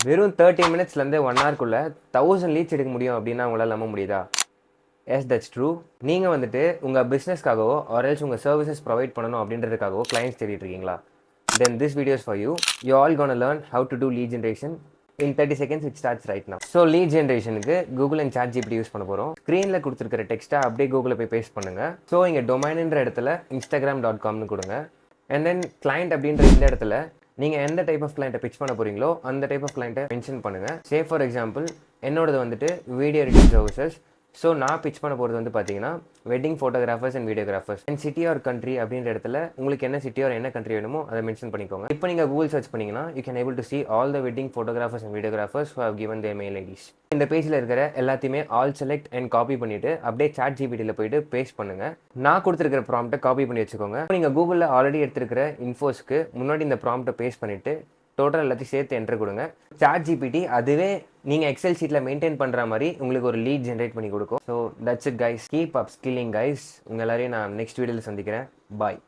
வெறும் 30 மினிட்ஸ்லேருந்து 1 ஹவர்க்குள்ள 1000 லீட்ஸ் எடுக்க முடியும் அப்படின்னா உங்களால் நம்ப முடியுதா? Yes, that's true. நீங்கள் வந்துட்டு உங்கள் பிஸ்னஸ்க்காகவோ ஆர்எல்ஸ் உங்கள் சர்வீசஸ் ப்ரொவைட் பண்ணணும் அப்படின்றதுக்காகவோ கிளைண்ட்ஸ் தேடிட்டு இருக்கீங்களா? Then this video is for you. You all gonna learn how to do lead generation in 30 seconds. It starts right now. So lead generationக்கு Google and ChatGPT use பண்ண போகிறோம். ஸ்க்ரீனில் கொடுத்துருக்கிற டெக்ஸ்ட்டை அப்படியே கூகுளில் போய் பேஸ்ட் பண்ணுங்கள். ஸோ இங்கே டொமைன்ன்ற இடத்துல instagram.comனு கொடுங்க. அண்ட் தென் கிளைண்ட் அப்படின்ற இந்த இடத்துல நீங்கள் எந்த டைப் ஆஃப் கிளைண்ட்டை பிச் பண்ண போகிறீங்களோ அந்த டைப் ஆஃப் கிளைண்ட்டை மென்ஷன் பண்ணுங்கள். சே ஃபார் எக்ஸாம்பிள் என்னோடது வந்துட்டு வீடியோ எடிட்டிங் சர்வீசஸ். ஸோ நான் பிச் பண்ண போகிறது வந்து பார்த்தீங்கன்னா wedding photographers and videographers. And city our country அப்படின்ற இடத்துல உங்களுக்கு என்ன சிட்டி ஆர் என்ன கண்ட்ரி வேணுமோ அதை மென்ஷன் பண்ணிக்கோங்க. இப்போ நீங்கள் கூகுள் சர்ச் பண்ணிங்கன்னா you can able to see all the wedding photographers and videographers who have given their mail IDs. இந்த பேஜில் இருக்கிற எல்லாத்தையுமே ஆல் செலக்ட் அண்ட் காப்பி பண்ணிவிட்டு அப்படியே ChatGPTயில் போயிட்டு பேஸ்ட் பண்ணுங்கள். நான் கொடுத்துருக்கிற ப்ராம்ப்ட்டை காப்பி பண்ணி வச்சுக்கோங்க. நீங்கள் கூகுளில் ஆல்ரெடி எடுத்துருக்கிற இன்ஃபோஸ்க்கு முன்னாடி இந்த ப்ராம்ப்ட்டை பேஸ்ட் பண்ணிவிட்டு டோட்டல் எல்லாத்தையும் சேர்த்து என்ட்ரு கொடுங்க. ChatGPT அதுவே நீங்கள் எக்ஸல் ஷீட்டில் மெயின்டைன் பண்ணுற மாதிரி உங்களுக்கு ஒரு லீட் ஜென்ரேட் பண்ணி கொடுக்கும். So that's it guys. Keep up skilling guys. உங்கள் எல்லாரையும் நான் நெக்ஸ்ட் வீடியோவில் சந்திக்கிறேன். பாய்.